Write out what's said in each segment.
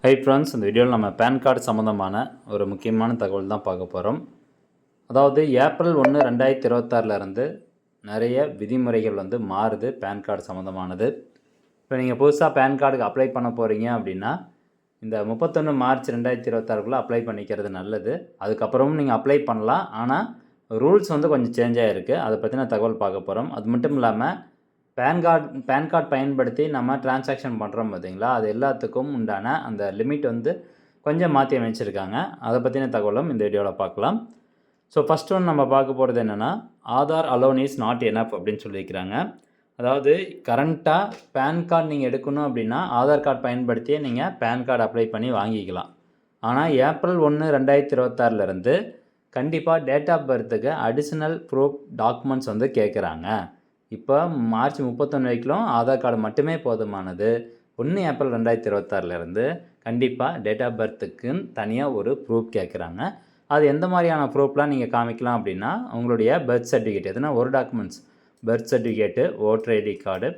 Hi friends, இந்த வீடியோவில் நம்ம பேன் கார்டு சம்மந்தமான ஒரு முக்கியமான தகவல் தான் பார்க்க போகிறோம். அதாவது ஏப்ரல் 1, 2026 நிறைய விதிமுறைகள் மாறுது பேன் கார்டு சம்மந்தமானது. இப்போ நீங்கள் புதுசாக பேன் கார்டுக்கு அப்ளை பண்ண போகிறீங்க அப்படின்னா இந்த 31 மார்ச் 2026 அப்ளை பண்ணிக்கிறது நல்லது. அதுக்கப்புறமும் நீங்கள் அப்ளை பண்ணலாம். ஆனால் ரூல்ஸ் கொஞ்சம் சேஞ்ச் ஆகிருக்கு. அதை பற்றின தகவல் பார்க்க போகிறோம். அது மட்டும் இல்லாமல் பேன் கார்டு பயன்படுத்தி நம்ம டிரான்சாக்ஷன் பண்ணுறோம் பார்த்தீங்களா, அது எல்லாத்துக்கும் உண்டான அந்த லிமிட் கொஞ்சம் மாற்றி அமைச்சிருக்காங்க. அதை பற்றின தகவலும் இந்த வீடியோவில் பார்க்கலாம். ஸோ ஃபஸ்ட் ஒன் நம்ம பார்க்க போகிறது என்னென்னா, Aadhaar alone is not enough அப்படின்னு சொல்லியிருக்கிறாங்க. அதாவது கரண்ட்டாக பேன் கார்டு நீங்கள் எடுக்கணும் அப்படின்னா ஆதார் கார்டு பயன்படுத்தியே நீங்கள் பேன் கார்டு அப்ளை பண்ணி வாங்கிக்கலாம். ஆனால் ஏப்ரல் 1, 2026 கண்டிப்பாக டேட் ஆஃப் பர்த்துக்கு அடிஷ்னல் ப்ரூஃப் டாக்குமெண்ட்ஸ் கேட்குறாங்க. இப்போ மார்ச் 31 வரைக்கும் ஆதார் கார்டு மட்டுமே போதுமானது. 1 ஏப்ரல் 2026 கண்டிப்பாக டேட் ஆஃப் பர்த்துக்குன்னு தனியாக ஒரு ப்ரூஃப் கேட்குறாங்க. அது எந்த மாதிரியான ப்ரூஃப்லாம் நீங்கள் காமிக்கலாம் அப்படின்னா, உங்களுடைய பர்த் சர்டிஃபிகேட் எதுனா ஒரு documents, birth certificate, voter ID card,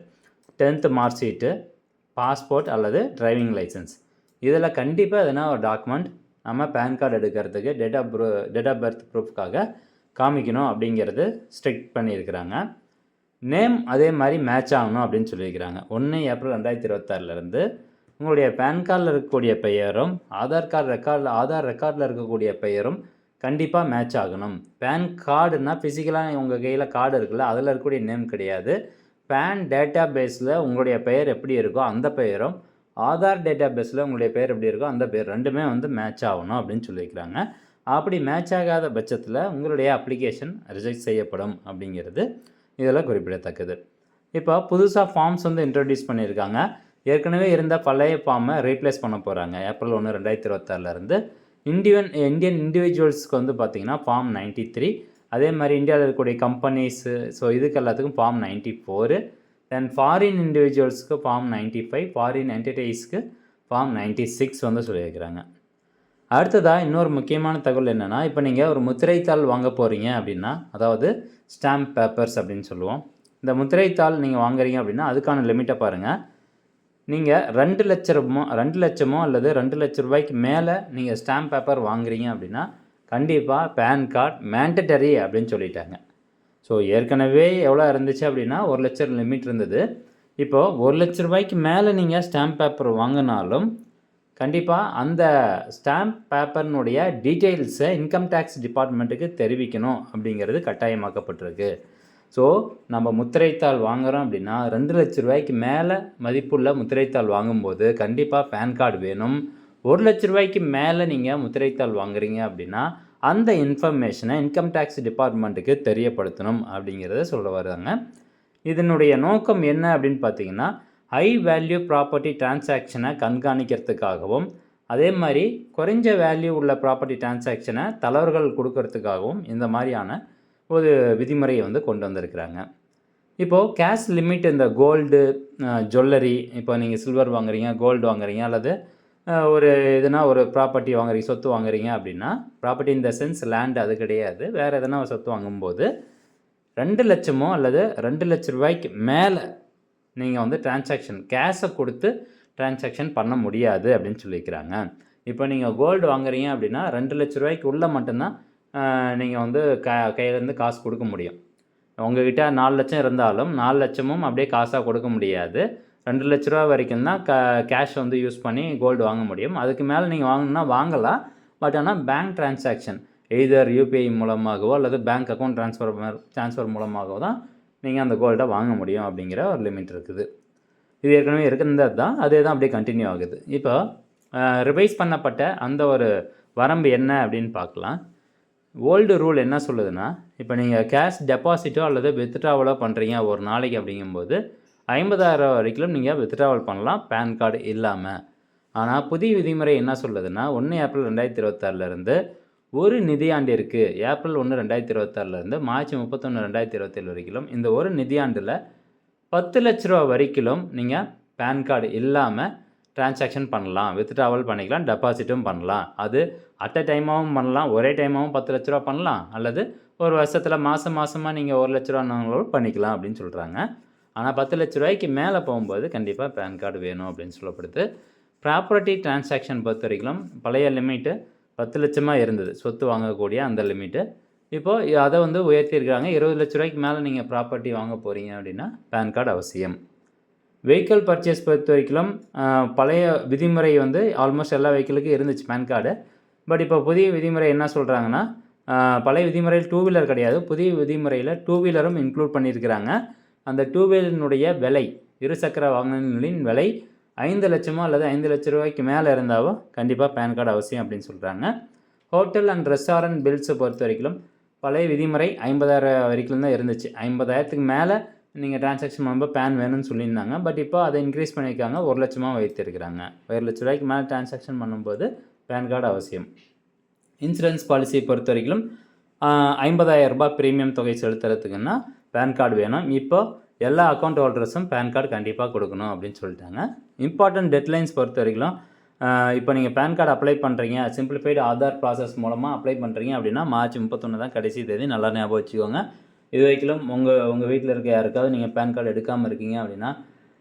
10th mark sheet, passport அல்லது டிரைவிங் லைசன்ஸ், இதில் கண்டிப்பாக எதுனா ஒரு டாக்குமெண்ட் நம்ம பேன் கார்டு எடுக்கிறதுக்கு டேட் ஆஃப் பர்த் ப்ரூஃப்காக காமிக்கணும் அப்படிங்கிறது ஸ்ட்ரிக்ட் பண்ணியிருக்கிறாங்க. நேம் அதே மாதிரி மேட்ச் ஆகணும் அப்படின்னு சொல்லியிருக்கிறாங்க. 1 ஏப்ரல் 2026 உங்களுடைய பேன் கார்டில் இருக்கக்கூடிய பெயரும் ஆதார் ரெக்கார்டில் இருக்கக்கூடிய பெயரும் கண்டிப்பாக மேட்ச் ஆகணும். பேன் கார்டுனா ஃபிசிக்கலாக உங்கள் கையில் கார்டு இருக்குல்ல, அதில் இருக்கக்கூடிய நேம் கிடையாது. பேன் டேட்டா பேஸில் உங்களுடைய பெயர் எப்படி இருக்கோ அந்த பெயரும், ஆதார் டேட்டா பேஸில் உங்களுடைய பெயர் எப்படி இருக்கோ அந்த பெயர் ரெண்டுமே மேட்ச் ஆகணும் அப்படின்னு சொல்லியிருக்கிறாங்க. அப்படி மேட்ச் ஆகாத பட்சத்தில் உங்களுடைய அப்ளிகேஷன் ரிஜெக்ட் செய்யப்படும் அப்படிங்கிறது இதில் குறிப்பிடத்தக்கது. இப்போ புதுசாக ஃபார்ம்ஸ் இன்ட்ரடியூஸ் பண்ணியிருக்காங்க. ஏற்கனவே இருந்த பழைய ஃபார்மை ரீப்ளேஸ் பண்ண போகிறாங்க. ஏப்ரல் 1, 2026 இந்தியன் இண்டிவிஜுவல்ஸ்க்கு பார்த்திங்கன்னா ஃபார்ம் 93, அதே மாதிரி இந்தியாவில் இருக்கக்கூடிய கம்பெனிஸு, ஸோ இதுக்கு எல்லாத்துக்கும் ஃபார்ம் 94, தென் ஃபாரின் இண்டிவிஜுவல்ஸ்க்கு ஃபார்ம் 95, ஃபாரின் என்டிட்டிஸ்க்கு ஃபார்ம் 96 சொல்லியிருக்கிறாங்க. அடுத்ததாக இன்னொரு முக்கியமான தகவல் என்னென்னா, இப்போ நீங்கள் ஒரு முத்திரைத்தாள் வாங்க போகிறீங்க அப்படின்னா, அதாவது ஸ்டாம்ப் பேப்பர்ஸ் அப்படின்னு சொல்லுவோம். இந்த முத்திரைத்தாள் நீங்கள் வாங்குறீங்க அப்படின்னா அதுக்கான லிமிட்டை பாருங்கள். நீங்கள் 2 லட்சமோ அல்லது 2 லட்ச ரூபாய்க்கு மேலே நீங்கள் ஸ்டாம்ப் பேப்பர் வாங்குறீங்க அப்படின்னா கண்டிப்பாக பேன் கார்டு மேண்டட்டரி அப்படின்னு சொல்லிட்டாங்க. ஸோ ஏற்கனவே எவ்வளோ இருந்துச்சு அப்படின்னா 1 லட்சம் லிமிட் இருந்தது. இப்போது 1 லட்ச ரூபாய்க்கு மேலே நீங்கள் ஸ்டாம்ப் பேப்பர் வாங்கினாலும் கண்டிப்பாக அந்த ஸ்டாம்ப் பேப்பர்னுடைய டீட்டெயில்ஸை இன்கம் டேக்ஸ் டிபார்ட்மெண்ட்டுக்கு தெரிவிக்கணும் அப்படிங்கிறது கட்டாயமாக்கப்பட்டிருக்கு. ஸோ நம்ம முத்திரைத்தாள் வாங்குகிறோம் அப்படின்னா 2 லட்ச ரூபாய்க்கு மேலே மதிப்புள்ள முத்திரைத்தாள் வாங்கும்போது கண்டிப்பாக பேன் கார்டு வேணும். 1 லட்ச ரூபாய்க்கு மேலே நீங்கள் முத்திரைத்தாள் வாங்குறீங்க அப்படின்னா அந்த இன்ஃபர்மேஷனை இன்கம் டேக்ஸ் டிபார்ட்மெண்ட்டுக்கு தெரியப்படுத்தணும் அப்படிங்கிறத சொல்ல வர்றாங்க. இதனுடைய நோக்கம் என்ன அப்படின்னு பார்த்தீங்கன்னா, ஹை வேல்யூ ப்ராப்பர்ட்டி டிரான்சாக்ஷனை கண்காணிக்கிறதுக்காகவும், அதே மாதிரி குறைஞ்ச வேல்யூ உள்ள ப்ராப்பர்ட்டி டிரான்சாக்ஷனை தலைவர்கள் கொடுக்கறதுக்காகவும் இந்த மாதிரியான ஒரு விதிமுறையை கொண்டு வந்திருக்கிறாங்க. இப்போது கேஷ் லிமிட், இந்த கோல்டு, ஜுவல்லரி, இப்போ நீங்கள் சில்வர் வாங்குறீங்க, கோல்டு வாங்குறீங்க, அல்லது ஒரு எதுனா ஒரு ப்ராப்பர்ட்டி வாங்குறீங்க, சொத்து வாங்குறீங்க அப்படின்னா, ப்ராப்பர்ட்டி இந்த சென்ஸ் லேண்ட் அது கிடையாது, வேறு எதனா ஒரு சொத்து வாங்கும்போது 2 லட்சமோ அல்லது 2 லட்ச ரூபாய்க்கு மேலே நீங்கள் டிரான்சாக்ஷன் கேஷை கொடுத்து டிரான்சாக்ஷன் பண்ண முடியாது அப்படின்னு சொல்லியிருக்கிறாங்க. இப்போ நீங்கள் கோல்டு வாங்குறீங்க அப்படின்னா 2 லட்ச ரூபாய்க்கு உள்ளே மட்டும்தான் நீங்கள் கையிலேருந்து காசு கொடுக்க முடியும். உங்கள்கிட்ட 4 லட்சம் இருந்தாலும் 4 லட்சமும் அப்படியே காசாக கொடுக்க முடியாது. 2 லட்ச ரூபா வரைக்கும் தான் கேஷ் யூஸ் பண்ணி கோல்டு வாங்க முடியும். அதுக்கு மேலே நீங்கள் வாங்கணுன்னா வாங்கலாம். பட் ஆனால் பேங்க் டிரான்சாக்ஷன் எய்தர் யூபிஐ மூலமாகவோ அல்லது பேங்க் அக்கௌண்ட் ட்ரான்ஸ்ஃபர் மூலமாகவோ தான் நீங்கள் அந்த கோல்டை வாங்க முடியும் அப்படிங்கிற ஒரு லிமிட் இருக்குது. இது ஏற்கனவே இருக்கிறது தான், அதே தான் அப்படியே கண்டினியூ ஆகுது. இப்போ ரிவைஸ் பண்ணப்பட்ட அந்த ஒரு வரம்பு என்ன அப்படின்னு பார்க்கலாம். ஓல்டு ரூல் என்ன சொல்லுதுன்னா, இப்போ நீங்கள் கேஷ் டெபாசிட்டோ அல்லது வித்ட்ராவலோ பண்ணுறீங்க ஒரு நாளைக்கு அப்படிங்கும்போது 50,000 வரைக்கும் நீங்கள் வித்ட்ராவல் பண்ணலாம் பேன் கார்டு இல்லாமல். ஆனால் புதிய விதிமுறை என்ன சொல்லுதுன்னா, 1 ஏப்ரல் 2026 ஒரு நிதியாண்டிற்கு ஏப்ரல் 1, 2026 மார்ச் 31, 2027 வரைக்கும் இந்த ஒரு நிதியாண்டில் 10 லட்ச ரூபா வரைக்கும் நீங்கள் பேன் கார்டு இல்லாமல் டிரான்சாக்ஷன் பண்ணலாம், வித்ட்ராவல் பண்ணிக்கலாம், டெபாசிட்டும் பண்ணலாம். அது அட் அ டைமாகவும் பண்ணலாம், ஒரே டைமாகவும் 10 லட்ச ரூபா பண்ணலாம், அல்லது ஒரு வருஷத்தில் மாதமாக நீங்கள் 1 லட்ச ரூபானாலும் பண்ணிக்கலாம் அப்படின்னு சொல்கிறாங்க. ஆனால் 10 லட்ச ரூபாய்க்கு மேலே போகும்போது கண்டிப்பாக பேன் கார்டு வேணும் அப்படின்னு சொல்லப்படுது. ப்ராப்பர்ட்டி டிரான்சாக்ஷன் பொறுத்த வரைக்கும் பழைய லிமிட்டு 10 லட்சமாக இருந்தது, சொத்து வாங்கக்கூடிய அந்த லிமிட்டு. இப்போது அதை வந்து உயர்த்தியிருக்காங்க. 20 லட்ச ரூபாய்க்கு மேலே நீங்கள் ப்ராப்பர்ட்டி வாங்க போகிறீங்க அப்படின்னா பேன் கார்டு அவசியம். வெஹிக்கிள் பர்ச்சேஸ் பொறுத்த வரைக்கும் பழைய விதிமுறை வந்து ஆல்மோஸ்ட் எல்லா வெஹிக்கிளுக்கும் இருந்துச்சு பேன் கார்டு. பட் இப்போ புதிய விதிமுறை என்ன சொல்கிறாங்கன்னா, பழைய விதிமுறையில் 2 வீலர் கிடையாது, புதிய விதிமுறையில் 2 வீலரும் இன்க்ளூட் பண்ணியிருக்கிறாங்க. அந்த 2 வீலரினுடைய விலை, இருசக்கர வாகனங்களின் விலை 5 லட்சமோ அல்லது 5 லட்ச ரூபாய்க்கு மேலே இருந்தாவோ கண்டிப்பாக பேன் கார்டு அவசியம் அப்படின்னு சொல்கிறாங்க. ஹோட்டல் அண்ட் ரெஸ்டாரண்ட் பில்ஸை பொறுத்த வரைக்கும் பழைய விதிமுறை 50,000 வரைக்கும் தான் இருந்துச்சு. 50,000க்கு மேலே நீங்கள் டிரான்சாக்ஷன் பண்ணும்போது பேன் வேணும்னு சொல்லியிருந்தாங்க. பட் இப்போ அதை இன்க்ரீஸ் பண்ணியிருக்காங்க, 1 லட்சமாக வைத்திருக்கிறாங்க. 1 லட்ச ரூபாய்க்கு மேலே டிரான்சாக்ஷன் பண்ணும்போது பேன் கார்டு அவசியம். இன்சூரன்ஸ் பாலிசியை பொறுத்த வரைக்கும் 50,000 ரூபாய் ப்ரீமியம் தொகை செலுத்துறதுக்குன்னா பேன் கார்டு வேணும். இப்போ எல்லா அக்கௌண்ட் ஹோல்டர்ஸும் பேன் கார்டு கண்டிப்பாக கொடுக்கணும் அப்படின்னு சொல்லிட்டாங்க. இம்பார்ட்டன்ட் டெட்லைன்ஸ் பொறுத்த வரைக்கும் இப்போ நீங்கள் பேன் கார்டு அப்ளை பண்ணுறீங்க, சிம்பிளிஃபைடு ஆதார் ப்ராசஸ் மூலமாக அப்ளை பண்ணுறீங்க அப்படின்னா மார்ச் 31 தான் கடைசி தேதி. நல்லா ஞாபகம் வச்சுக்கோங்க. இது வரைக்கும் உங்கள் வீட்டில் இருக்க யாருக்காவது நீங்கள் பேன் கார்டு எடுக்காமல் இருக்கீங்க அப்படின்னா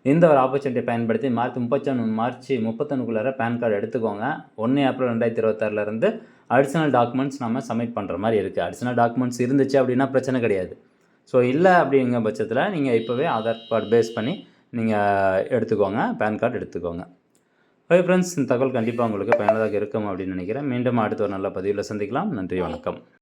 இந்த ஒரு ஆப்பர்ச்சுனிட்டியை பயன்படுத்தி மார்ச் 31 பேன் கார்டு எடுத்துக்கோங்க. 1 ஏப்ரல் 2026 அடிஷ்னல் டாக்குமெண்ட்ஸ் நம்ம சப்மிட் பண்ணுற மாதிரி இருக்குது. அடிஷ்னல் டாக்குமெண்ட்ஸ் இருந்துச்சு அப்படின்னா பிரச்சனை கிடையாது. ஸோ இல்லை அப்படிங்கிற பட்சத்தில் நீங்கள் இப்போவே ஆதார் கார்டு பேஸ் பண்ணி நீங்கள் எடுத்துக்கோங்க, பேன் கார்டு எடுத்துக்கோங்க. ஓகே ஃப்ரெண்ட்ஸ், இந்த தகவல் கண்டிப்பாக உங்களுக்கு பயனுள்ளதாக இருக்கும் அப்படின்னு நினைக்கிறேன். மீண்டும் அடுத்த ஒரு நல்ல பதிவில் சந்திக்கலாம். நன்றி, வணக்கம்.